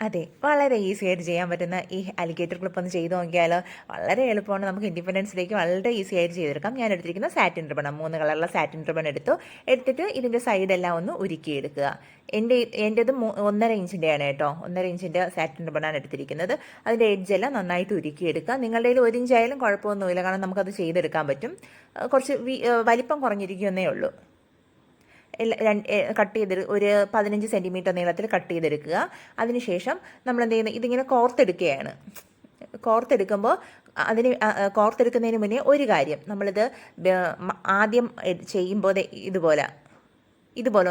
അതെ, വളരെ ഈസി ആയിട്ട് ചെയ്യാൻ പറ്റുന്ന ഈ അലിഗേറ്റർ ക്ലിപ്പ് ഒന്ന് ചെയ്ത് നോക്കിയാലോ. വളരെ എളുപ്പമാണ്. നമുക്ക് ഇൻഡിപെൻഡൻസ് ഡേക്ക് വളരെ ഈസി ആയിട്ട് ചെയ്തെടുക്കാം. ഞാൻ എടുത്തിരിക്കുന്ന സാറ്റിൻ റിബൺ, 3 കളറുള്ള സാറ്റിൻ റിബൺ എടുത്തിട്ട് ഇതിൻ്റെ സൈഡെല്ലാം ഒന്ന് ഉരുക്കിയെടുക്കുക. എൻ്റേത് 1.5 ഇഞ്ചിൻ്റെയാണ് കേട്ടോ. 1.5 ഇഞ്ചിൻ്റെ സാറ്റിൻ റിബണാണ് എടുത്തിരിക്കുന്നത്. അതിൻ്റെ എഡ്ജെല്ലാം നന്നായിട്ട് ഉരുക്കിയെടുക്കുക. നിങ്ങളുടെ കയ്യിൽ 1 ഇഞ്ചായാലും കുഴപ്പമൊന്നുമില്ല, കാരണം നമുക്കത് ചെയ്തെടുക്കാൻ പറ്റും. കുറച്ച് വലിപ്പം കുറഞ്ഞിരിക്കുന്നേ ഉള്ളൂ. കട്ട് ചെയ്ത് ഒരു 15 സെൻറ്റിമീറ്റർ നീളത്തിൽ കട്ട് ചെയ്തെടുക്കുക. അതിനുശേഷം നമ്മൾ എന്ത് ചെയ്യുന്നത്, ഇതിങ്ങനെ കോർത്തെടുക്കുകയാണ്. കോർത്തെടുക്കുമ്പോൾ കോർത്തെടുക്കുന്നതിന് മുന്നേ ഒരു കാര്യം, നമ്മളിത് ആദ്യം ചെയ്യുമ്പോൾ ഇതുപോലെ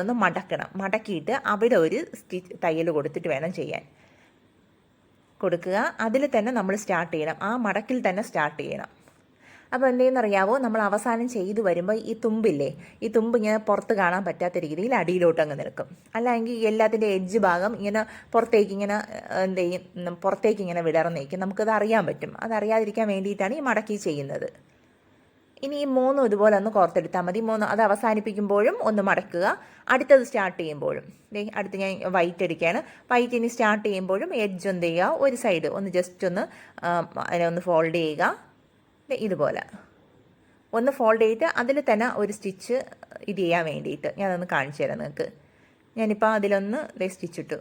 ഒന്ന് മടക്കണം. മടക്കിയിട്ട് അവിടെ ഒരു തയ്യൽ കൊടുത്തിട്ട് വേണം ചെയ്യാൻ. കൊടുക്കുക. അതിൽ തന്നെ നമ്മൾ സ്റ്റാർട്ട് ചെയ്യണം, ആ മടക്കിൽ തന്നെ സ്റ്റാർട്ട് ചെയ്യണം. അപ്പോൾ എന്തെന്നറിയാവോ, നമ്മൾ അവസാനം ചെയ്തു വരുമ്പോൾ ഈ തുമ്പ് ഇങ്ങനെ പുറത്ത് കാണാൻ പറ്റാത്ത രീതിയിൽ അടിയിലോട്ട് അങ്ങ് നിൽക്കും. അല്ലെങ്കിൽ എല്ലാത്തിൻ്റെ എഡ്ജ് ഭാഗം ഇങ്ങനെ പുറത്തേക്ക് ഇങ്ങനെ വിടർന്നേക്കും. നമുക്കത് അറിയാൻ പറ്റും. അതറിയാതിരിക്കാൻ വേണ്ടിയിട്ടാണ് ഈ മടക്കി ചെയ്യുന്നത്. ഇനി ഈ 3 ഇതുപോലെ ഒന്ന് കോർത്തെടുത്താൽ മതി. 3 അത് അവസാനിപ്പിക്കുമ്പോഴും ഒന്ന് മടക്കുക, അടുത്തത് സ്റ്റാർട്ട് ചെയ്യുമ്പോഴും. അടുത്ത് ഞാൻ വൈറ്റ് എടുക്കുകയാണ്. വൈറ്റ് ഇനി സ്റ്റാർട്ട് ചെയ്യുമ്പോഴും എഡ്ജ് എന്ത് ചെയ്യുക, ഒരു സൈഡ് ഒന്ന് ജസ്റ്റ് ഒന്ന് അതിനെ ഒന്ന് ഫോൾഡ് ചെയ്യുക. ഇതുപോലെ ഒന്ന് ഫോൾഡ് ചെയ്തിട്ട് അതിൽ തന്നെ ഒരു സ്റ്റിച്ച് ഇത് ചെയ്യാൻ വേണ്ടിയിട്ട് ഞാനൊന്ന് കാണിച്ചു തരാം നിങ്ങൾക്ക്. ഞാനിപ്പോൾ അതിലൊന്ന് സ്റ്റിച്ചിട്ടു,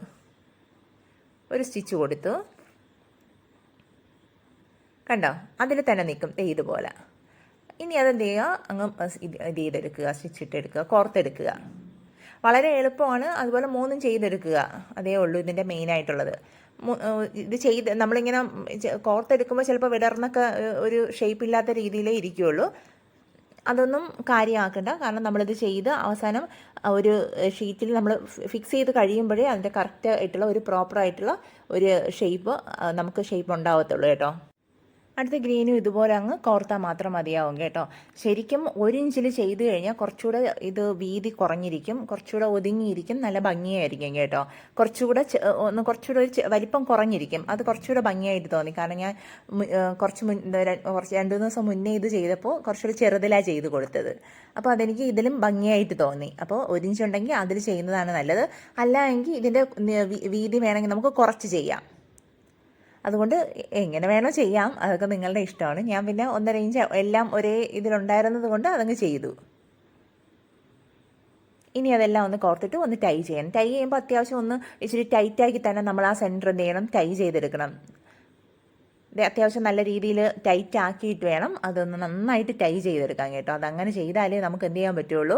ഒരു സ്റ്റിച്ച് കൊടുത്തു. കണ്ടോ, അതിൽ തന്നെ നിൽക്കും ഇതുപോലെ. ഇനി അതെന്ത് ചെയ്യുക, അങ്ങ് ഇത് ചെയ്തെടുക്കുക, സ്റ്റിച്ചിട്ടെടുക്കുക, കോർത്തെടുക്കുക. വളരെ എളുപ്പമാണ്. അതുപോലെ 3 ചെയ്തെടുക്കുക. അതേ ഉള്ളൂ ഇതിൻ്റെ മെയിനായിട്ടുള്ളത്. ഇത് നമ്മളിങ്ങനെ കോർത്തെടുക്കുമ്പോൾ ചിലപ്പോൾ വിടർന്നൊക്കെ ഒരു ഷേപ്പില്ലാത്ത രീതിയിലേ ഇരിക്കുകയുള്ളൂ. അതൊന്നും കാര്യമാക്കണ്ട, കാരണം നമ്മളിത് ചെയ്ത് അവസാനം ഒരു ഷീറ്റിൽ നമ്മൾ ഫിക്സ് ചെയ്ത് കഴിയുമ്പോഴേ അതിൻ്റെ കറക്റ്റ് ആയിട്ടുള്ള ഒരു പ്രോപ്പറായിട്ടുള്ള ഒരു നമുക്ക് ഷേപ്പ് ഉണ്ടാവത്തുള്ളൂ കേട്ടോ. അടുത്ത ഗ്രീനും ഇതുപോലെ അങ്ങ് കോർത്താൽ മാത്രം മതിയാവും കേട്ടോ. ശരിക്കും 1 ഇഞ്ചിൽ ചെയ്ത് കഴിഞ്ഞാൽ കുറച്ചുകൂടെ ഇത് വീതി കുറഞ്ഞിരിക്കും, കുറച്ചുകൂടെ ഒതുങ്ങിയിരിക്കും, നല്ല ഭംഗിയായിരിക്കും കേട്ടോ. കുറച്ചുകൂടെ ഒരു വലിപ്പം കുറഞ്ഞിരിക്കും. അത് കുറച്ചുകൂടെ ഭംഗിയായിട്ട് തോന്നി. കാരണം ഞാൻ കുറച്ച് 2 ദിവസം മുന്നേ ഇത് ചെയ്തപ്പോൾ കുറച്ചുകൂടെ ചെറുതിലാണ് ചെയ്ത് കൊടുത്തത്. അപ്പോൾ അതെനിക്ക് ഇതിലും ഭംഗിയായിട്ട് തോന്നി. അപ്പോൾ 1 ഇഞ്ച് ഉണ്ടെങ്കിൽ അതിൽ ചെയ്യുന്നതാണ് നല്ലത്. അല്ല എങ്കിൽ ഇതിൻ്റെ വീതി വേണമെങ്കിൽ നമുക്ക് കുറച്ച് ചെയ്യാം. അതുകൊണ്ട് എങ്ങനെ വേണോ ചെയ്യാം, അതൊക്കെ നിങ്ങളുടെ ഇഷ്ടമാണ്. ഞാൻ പിന്നെ 1.5 ഇഞ്ച് എല്ലാം ഒരേ ഇതിലുണ്ടായിരുന്നത് കൊണ്ട് അതങ്ങ് ചെയ്തു. ഇനി അതെല്ലാം ഒന്ന് കോർത്തിട്ട് ഒന്ന് ടൈ ചെയ്യണം. ടൈ ചെയ്യുമ്പോൾ അത്യാവശ്യം ഒന്ന് ഇച്ചിരി ടൈറ്റാക്കി തന്നെ നമ്മൾ ആ സെൻറ്റർ എന്ത് ചെയ്യണം, ടൈ ചെയ്തെടുക്കണം. അത്യാവശ്യം നല്ല രീതിയിൽ ടൈറ്റ് ആക്കിയിട്ട് വേണം അതൊന്ന് നന്നായിട്ട് ടൈ ചെയ്തെടുക്കാൻ കേട്ടോ. അതങ്ങനെ ചെയ്താലേ നമുക്ക് എന്ത് ചെയ്യാൻ പറ്റുള്ളൂ,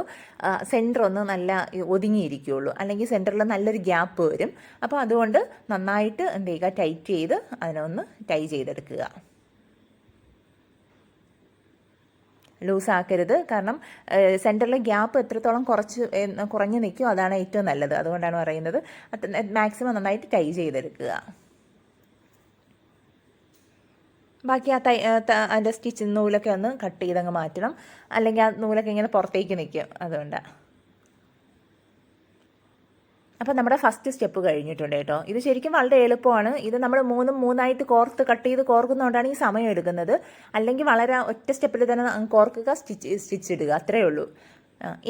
സെൻറ്റർ ഒന്ന് നല്ല ഒതുങ്ങിയിരിക്കുകയുള്ളൂ. അല്ലെങ്കിൽ സെൻറ്ററിൽ നല്ലൊരു ഗ്യാപ്പ് വരും. അപ്പോൾ അതുകൊണ്ട് നന്നായിട്ട് എന്ത് ചെയ്യുക, ടൈറ്റ് ചെയ്ത് അതിനൊന്ന് ടൈ ചെയ്തെടുക്കുക. ലൂസാക്കരുത്, കാരണം സെൻറ്ററിലെ ഗ്യാപ്പ് എത്രത്തോളം കുറഞ്ഞ് നിൽക്കും അതാണ് ഏറ്റവും നല്ലത്. അതുകൊണ്ടാണ് പറയുന്നത് മാക്സിമം നന്നായിട്ട് ടൈ ചെയ്തെടുക്കുക. ബാക്കി അതിൻ്റെ സ്റ്റിച്ച് നൂലൊക്കെ ഒന്ന് കട്ട് ചെയ്തങ്ങ് മാറ്റണം, അല്ലെങ്കിൽ ആ നൂലൊക്കെ ഇങ്ങനെ പുറത്തേക്ക് നിൽക്കും. അതുകൊണ്ടാണ്. അപ്പോൾ നമ്മുടെ ഫസ്റ്റ് സ്റ്റെപ്പ് കഴിഞ്ഞിട്ടുണ്ട് കേട്ടോ. ഇത് ശരിക്കും വളരെ എളുപ്പമാണ്. ഇത് നമ്മൾ 3 കട്ട് ചെയ്ത് കോർക്കുന്നതുകൊണ്ടാണ് ഈ സമയം എടുക്കുന്നത്. അല്ലെങ്കിൽ വളരെ ഒറ്റ സ്റ്റെപ്പിൽ തന്നെ കോർക്കുക, സ്റ്റിച്ച് ഇടുക, അത്രയേ ഉള്ളൂ.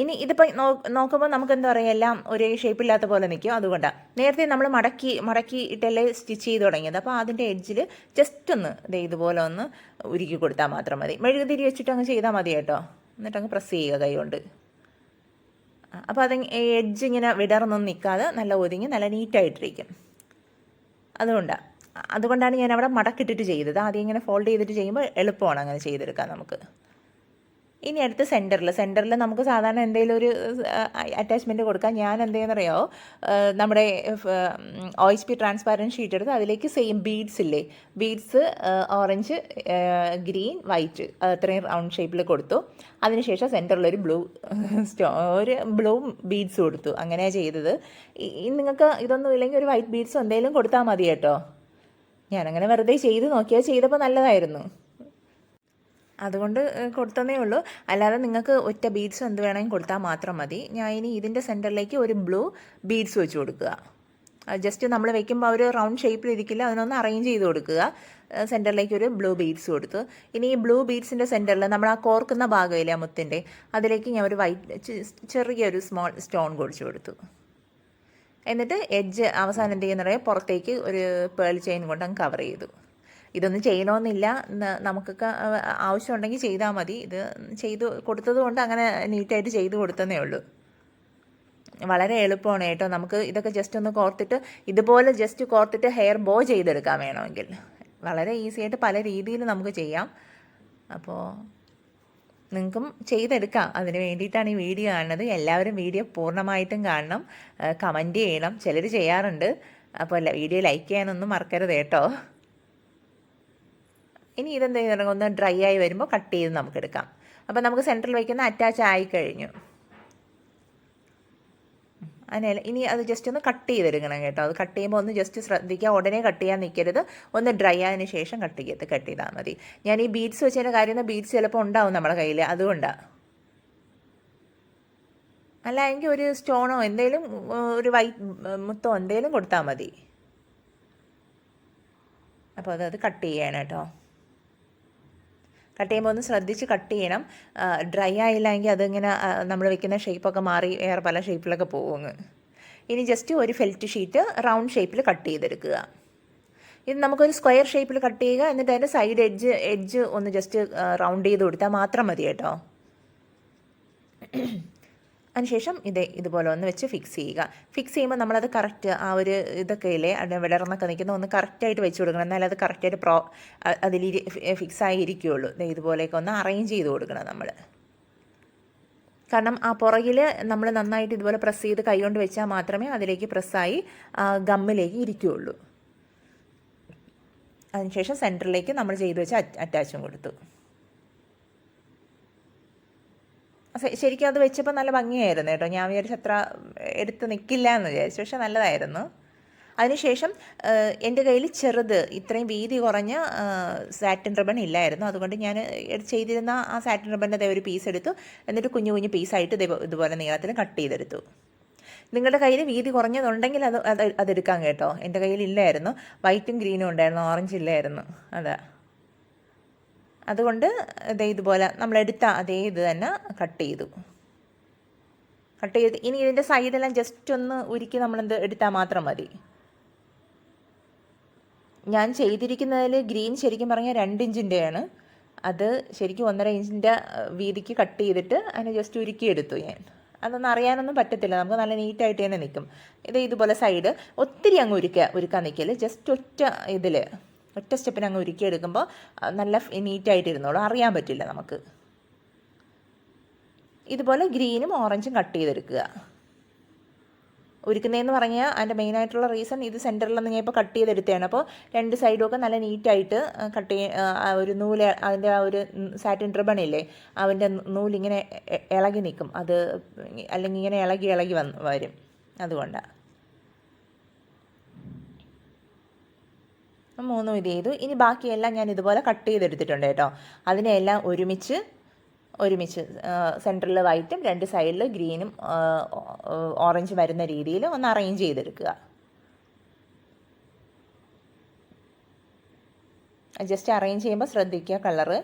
ഇനി ഇതിപ്പോൾ നോക്കുമ്പോൾ നമുക്ക് എന്താ പറയുക, എല്ലാം ഒരേ ഷേപ്പില്ലാത്ത പോലെ നിൽക്കും. അതുകൊണ്ടാണ് നേരത്തെ നമ്മൾ മടക്കി ഇട്ടല്ലേ സ്റ്റിച്ച് ചെയ്ത് തുടങ്ങിയത്. അപ്പോൾ അതിൻ്റെ എഡ്ജിൽ ജസ്റ്റ് ഒന്ന് ഇതുപോലെ ഒന്ന് ഉരുക്കി കൊടുത്താൽ മാത്രം മതി. മെഴുകുതിരി വെച്ചിട്ട് അങ്ങ് ചെയ്താൽ മതി കേട്ടോ. എന്നിട്ടങ്ങ് പ്രസ് ചെയ്യുക കൈ കൊണ്ട്. അപ്പോൾ അത് എഡ്ജ് ഇങ്ങനെ വിടർന്നൊന്നും നിൽക്കാതെ നല്ല ഒതുങ്ങി നല്ല നീറ്റായിട്ടിരിക്കും. അതുകൊണ്ടാണ് ഞാൻ അവിടെ മടക്കിട്ടിട്ട് ചെയ്തത്. ആദ്യം ഇങ്ങനെ ഫോൾഡ് ചെയ്തിട്ട് ചെയ്യുമ്പോൾ എളുപ്പമാണ് അങ്ങനെ ചെയ്തെടുക്കാൻ നമുക്ക്. ഇനി അടുത്ത് സെൻറ്ററിൽ നമുക്ക് സാധാരണ എന്തെങ്കിലും ഒരു അറ്റാച്ച്മെൻറ്റ് കൊടുക്കാം. ഞാൻ എന്തെയ്യെന്നറിയാമോ, നമ്മുടെ OSP ട്രാൻസ്പാരൻറ്റ് ഷീറ്റ് എടുത്ത് അതിലേക്ക് same beads orange, green, white അത്രയും റൗണ്ട് ഷേപ്പിൽ കൊടുത്തു. അതിനുശേഷം സെൻറ്ററിലൊരു ബ്ലൂ ബീഡ്സ് കൊടുത്തു. അങ്ങനെയാണ് ചെയ്തത്. നിങ്ങൾക്ക് ഇതൊന്നും ഇല്ലെങ്കിൽ ഒരു വൈറ്റ് ബീഡ്സ് എന്തെങ്കിലും കൊടുത്താൽ മതി കേട്ടോ. ഞാനങ്ങനെ വെറുതെ ചെയ്തപ്പോൾ നല്ലതായിരുന്നു, അതുകൊണ്ട് കൊടുത്തതേ ഉള്ളൂ. അല്ലാതെ നിങ്ങൾക്ക് ഒറ്റ ബീഡ്സ് എന്ത് വേണമെങ്കിൽ കൊടുത്താൽ മാത്രം മതി. ഞാൻ ഇനി ഇതിൻ്റെ സെൻറ്ററിലേക്ക് ഒരു ബ്ലൂ ബീഡ്സ് വെച്ച് കൊടുക്കുക. ജസ്റ്റ് നമ്മൾ വെക്കുമ്പോൾ ഒരു റൗണ്ട് ഷേപ്പിലിരിക്കില്ല, അതിനൊന്ന് അറേഞ്ച് ചെയ്ത് കൊടുക്കുക. സെൻറ്ററിലേക്ക് ഒരു ബ്ലൂ ബീഡ്സ് കൊടുത്തു. ഇനി ഈ ബ്ലൂ ബീഡ്സിൻ്റെ സെൻറ്ററിൽ നമ്മൾ ആ കോർക്കുന്ന ഭാഗമില്ല മുത്തിൻ്റെ, അതിലേക്ക് ഞാൻ ഒരു ചെറിയൊരു സ്മോൾ സ്റ്റോൺ കൊടുത്തു. എന്നിട്ട് എഡ്ജ് അവസാനം എന്ത് ചെയ്യുന്ന പറയുക, പുറത്തേക്ക് ഒരു പേൾ ചെയിൻ കൊണ്ട് അങ്ങ് കവർ ചെയ്തു. ഇതൊന്നും ചെയ്യണമെന്നില്ല, നമുക്കൊക്കെ ആവശ്യമുണ്ടെങ്കിൽ ചെയ്താൽ മതി. ഇത് ചെയ്തു കൊടുത്തത് കൊണ്ട് അങ്ങനെ നീറ്റായിട്ട് ചെയ്തു കൊടുത്തതേ ഉള്ളൂ. വളരെ എളുപ്പമാണ് കേട്ടോ. നമുക്ക് ഇതൊക്കെ ജസ്റ്റ് ഒന്ന് കോർത്തിട്ട് ഇതുപോലെ ജസ്റ്റ് കോർത്തിട്ട് ഹെയർ ബോ ചെയ്തെടുക്കാൻ വേണമെങ്കിൽ വളരെ ഈസി ആയിട്ട് പല രീതിയിൽ നമുക്ക് ചെയ്യാം. അപ്പോൾ നിങ്ങൾക്കും ചെയ്തെടുക്കാം. അതിന് വേണ്ടിയിട്ടാണ് ഈ വീഡിയോ കാണുന്നത്. എല്ലാവരും വീഡിയോ പൂർണ്ണമായിട്ടും കാണണം, കമൻറ്റ് ചെയ്യണം. ചിലർ ചെയ്യാറുണ്ട്. അപ്പോൾ വീഡിയോ ലൈക്ക് ചെയ്യാനൊന്നും മറക്കരുത് കേട്ടോ. ഇനി ഇതെന്ത് ചെയ്യുന്നുണ്ടെങ്കിൽ ഒന്ന് ഡ്രൈ ആയി വരുമ്പോൾ കട്ട് ചെയ്ത് നമുക്കെടുക്കാം. അപ്പോൾ നമുക്ക് സെൻറ്ററിൽ വയ്ക്കുന്ന അറ്റാച്ച് ആയി കഴിഞ്ഞു. അതിന് ഇനി അത് ജസ്റ്റ് ഒന്ന് കട്ട് ചെയ്തെടുക്കണം കേട്ടോ. അത് കട്ട് ചെയ്യുമ്പോൾ ഒന്ന് ജസ്റ്റ് ശ്രദ്ധിക്കുക, ഉടനെ കട്ട് ചെയ്യാൻ നിൽക്കരുത്. ഒന്ന് ഡ്രൈ ആയതിനു ശേഷം കട്ട് ചെയ്താൽ മതി. ഞാൻ ഈ ബീഡ്സ് വെച്ചതിൻ്റെ കാര്യം, ബീഡ്സ് ചിലപ്പോൾ ഉണ്ടാവും നമ്മുടെ കയ്യിൽ, അതുകൊണ്ടാണ്. അല്ല എങ്കിൽ ഒരു സ്റ്റോണോ എന്തെങ്കിലും, ഒരു വൈറ്റ് മുത്തോ എന്തെങ്കിലും കൊടുത്താൽ മതി. അപ്പോൾ അത് കട്ട് ചെയ്യണം കേട്ടോ. കട്ട് ചെയ്യുമ്പോൾ ഒന്ന് ശ്രദ്ധിച്ച് കട്ട് ചെയ്യണം. ഡ്രൈ ആയില്ലെങ്കിൽ അതിങ്ങനെ നമ്മൾ വെക്കുന്ന ഷേപ്പൊക്കെ മാറി വേറെ പല ഷേപ്പിലൊക്കെ പോകും. ഇനി ജസ്റ്റ് ഒരു ഫെൽറ്റ് ഷീറ്റ് റൗണ്ട് ഷേപ്പിൽ കട്ട് ചെയ്തെടുക്കുക. ഇത് നമുക്കൊരു സ്ക്വയർ ഷേപ്പിൽ കട്ട് ചെയ്യുക. എന്നിട്ട് അതിൻ്റെ സൈഡ് എഡ്ജ് ഒന്ന് ജസ്റ്റ് റൗണ്ട് ചെയ്ത് കൊടുത്താൽ മാത്രം മതി കേട്ടോ. അതിനുശേഷം ഇതുപോലെ ഒന്ന് വെച്ച് ഫിക്സ് ചെയ്യുക. ഫിക്സ് ചെയ്യുമ്പോൾ നമ്മളത് കറക്റ്റ് ആ ഒരു ഇതൊക്കെ ഇല്ലേ, അത് വിടർന്നൊക്കെ നിൽക്കുന്ന ഒന്ന് കറക്റ്റായിട്ട് വെച്ച് കൊടുക്കണം. എന്നാലും അത് കറക്റ്റായിട്ട് അതിൽ ഫിക്സ് ആയിരിക്കുകയുള്ളൂ. ഇതുപോലെയൊക്കെ ഒന്ന് അറേഞ്ച് ചെയ്ത് കൊടുക്കണം നമ്മൾ. കാരണം ആ പുറകിൽ നമ്മൾ നന്നായിട്ട് ഇതുപോലെ പ്രസ് ചെയ്ത് കൈകൊണ്ട് വെച്ചാൽ മാത്രമേ അതിലേക്ക് പ്രസ്സായി ഗമ്മിലേക്ക് ഇരിക്കുകയുള്ളൂ. അതിനുശേഷം സെൻറ്ററിലേക്ക് നമ്മൾ ചെയ്ത് വെച്ച അറ്റാച്ചും കൊടുത്തു. ശരിക്കും അത് വെച്ചപ്പോൾ നല്ല ഭംഗിയായിരുന്നു കേട്ടോ. ഞാൻ വിചാരിച്ചു അത്ര എടുത്ത് നിൽക്കില്ല എന്ന് വിചാരിച്ചു, പക്ഷെ നല്ലതായിരുന്നു. അതിനുശേഷം എൻ്റെ കയ്യിൽ ചെറുത് ഇത്രയും വീതി കുറഞ്ഞ സാറ്റിൻ റിബൺ ഇല്ലായിരുന്നു. അതുകൊണ്ട് ഞാൻ ചെയ്തിരുന്ന ആ സാറ്റിൻ റിബണിൻ്റെ ഒരു പീസ് എടുത്തു. എന്നിട്ട് കുഞ്ഞു കുഞ്ഞു പീസായിട്ട് ഇതുപോലെ നീളത്തിൽ കട്ട് ചെയ്തെടുത്തു. നിങ്ങളുടെ കയ്യിൽ വീതി കുറഞ്ഞതുണ്ടെങ്കിൽ അതെടുക്കാം കേട്ടോ. എൻ്റെ കയ്യിൽ ഇല്ലായിരുന്നു. വൈറ്റും ഗ്രീനും ഉണ്ടായിരുന്നു, ഓറഞ്ച് ഇല്ലായിരുന്നു. അതുകൊണ്ട് ഇതുപോലെ നമ്മളെടുത്ത അതേ ഇത് തന്നെ കട്ട് ചെയ്തു. ഇനി ഇതിൻ്റെ സൈഡെല്ലാം ജസ്റ്റ് ഒന്ന് ഉരുക്കി നമ്മളെന്ത് എടുത്താൽ മാത്രം മതി. ഞാൻ ചെയ്തിരിക്കുന്നതിൽ ഗ്രീൻ ശരിക്കും പറഞ്ഞാൽ 2 ഇഞ്ചിൻ്റെയാണ്. അത് ശരിക്കും 1.5 ഇഞ്ചിൻ്റെ വീതിക്ക് കട്ട് ചെയ്തിട്ട് അതിനെ ജസ്റ്റ് ഉരുക്കിയെടുത്തു ഞാൻ. അതൊന്നും അറിയാനൊന്നും പറ്റത്തില്ല, നമുക്ക് നല്ല നീറ്റായിട്ട് തന്നെ നിൽക്കും. ഇതുപോലെ സൈഡ് ഒത്തിരി അങ്ങ് ഉരുക്കാൻ നിൽക്കല്. ജസ്റ്റ് ഒറ്റ സ്റ്റെപ്പിന് അങ്ങ് ഉരുക്കിയെടുക്കുമ്പോൾ നല്ല നീറ്റായിട്ടിരുന്നോളൂ, അറിയാൻ പറ്റില്ല നമുക്ക്. ഇതുപോലെ ഗ്രീനും ഓറഞ്ചും കട്ട് ചെയ്തെടുക്കുക. ഉരുക്കുന്നതെന്ന് പറഞ്ഞാൽ അതിൻ്റെ മെയിനായിട്ടുള്ള റീസൺ ഇത് സെൻറ്ററിലൊന്ന് ഞാൻ ഇപ്പോൾ കട്ട് ചെയ്തെടുത്തതാണ്. അപ്പോൾ 2 സൈഡും ഒക്കെ നല്ല നീറ്റായിട്ട് ഒരു നൂല്, അതിൻ്റെ ആ ഒരു സാറ്റിൻ റിബണില്ലേ, അതിൻ്റെ നൂലിങ്ങനെ ഇളകി നിൽക്കും. അത് അല്ലെങ്കിൽ ഇങ്ങനെ ഇളകി വരും. അതുകൊണ്ടാണ് 3 ഇത് ചെയ്തു. ഇനി ബാക്കിയെല്ലാം ഞാൻ ഇതുപോലെ കട്ട് ചെയ്തെടുത്തിട്ടുണ്ട് കേട്ടോ. അതിനെല്ലാം ഒരുമിച്ച് സെൻറ്ററിൽ വൈറ്റും 2 സൈഡിൽ ഗ്രീനും ഓറഞ്ചും വരുന്ന രീതിയിൽ ഒന്ന് അറേഞ്ച് ചെയ്തെടുക്കുക. ജസ്റ്റ് അറേഞ്ച് ചെയ്യുമ്പോൾ ശ്രദ്ധിക്കുക കളറ്.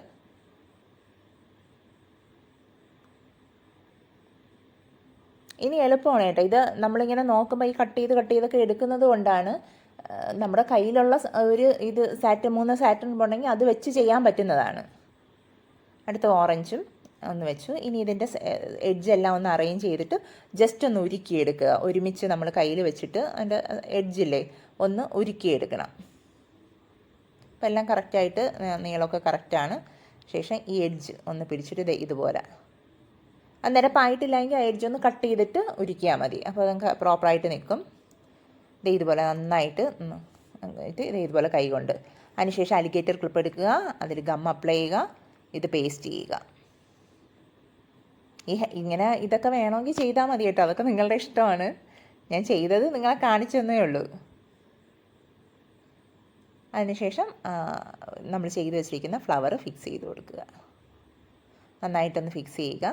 ഇനി എളുപ്പമാണ് കേട്ടോ. ഇത് നമ്മളിങ്ങനെ നോക്കുമ്പോൾ ഈ കട്ട് ചെയ്തൊക്കെ എടുക്കുന്നത് കൊണ്ടാണ് നമ്മുടെ കയ്യിലുള്ള ഒരു 3 സാറ്റിൻ ഉണ്ടെങ്കിൽ അത് വെച്ച് ചെയ്യാൻ പറ്റുന്നതാണ്. അടുത്ത ഓറഞ്ചും ഒന്ന് വെച്ചു. ഇനി ഇതിൻ്റെ എഡ്ജെല്ലാം ഒന്ന് അറേഞ്ച് ചെയ്തിട്ട് ജസ്റ്റ് ഒന്ന് ഉരുക്കിയെടുക്കുക. ഒരുമിച്ച് നമ്മൾ കയ്യിൽ വെച്ചിട്ട് അതിൻ്റെ എഡ്ജില്ലേ ഒന്ന് ഉരുക്കിയെടുക്കണം. അപ്പോൾ എല്ലാം കറക്റ്റായിട്ട് നീളമൊക്കെ കറക്റ്റാണ്. ശേഷം ഈ എഡ്ജ് ഒന്ന് പിടിച്ചിട്ട് ഇതുപോലെ അന്നേരപ്പായിട്ടില്ലെങ്കിൽ ആ എഡ്ജ് ഒന്ന് കട്ട് ചെയ്തിട്ട് ഉരുക്കിയാൽ മതി. അപ്പോൾ നമുക്ക് പ്രോപ്പറായിട്ട് നിൽക്കും. ഇതുപോലെ നന്നായിട്ട് ഇതുപോലെ കൈകൊണ്ട്. അതിനുശേഷം അലിഗേറ്റർ ക്ലിപ്പ് എടുക്കുക, അതിൽ ഗം അപ്ലൈ ചെയ്യുക, ഇത് പേസ്റ്റ് ചെയ്യുക. ഇതൊക്കെ വേണമെങ്കിൽ ചെയ്താൽ മതി കേട്ടോ. അതൊക്കെ നിങ്ങളുടെ ഇഷ്ടമാണ്. ഞാൻ ചെയ്തത് നിങ്ങളെ കാണിച്ചു തന്നേ ഉള്ളൂ. അതിനുശേഷം നമ്മൾ ചെയ്ത് വെച്ചിരിക്കുന്ന ഫ്ലവർ ഫിക്സ് ചെയ്ത് കൊടുക്കുക. നന്നായിട്ടൊന്ന് ഫിക്സ് ചെയ്യുക.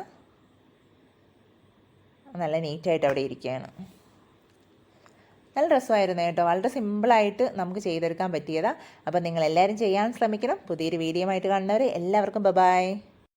നല്ല നീറ്റായിട്ട് അവിടെ ഇരിക്കുകയാണ്. നല്ല രസമായിരുന്നു കേട്ടോ. വളരെ സിമ്പിളായിട്ട് നമുക്ക് ചെയ്തെടുക്കാൻ പറ്റിയതാണ്. അപ്പോൾ നിങ്ങളെല്ലാവരും ചെയ്യാൻ ശ്രമിക്കണം. പുതിയൊരു വീഡിയോ ആയിട്ട് കാണുന്നവരെ എല്ലാവർക്കും ബൈ.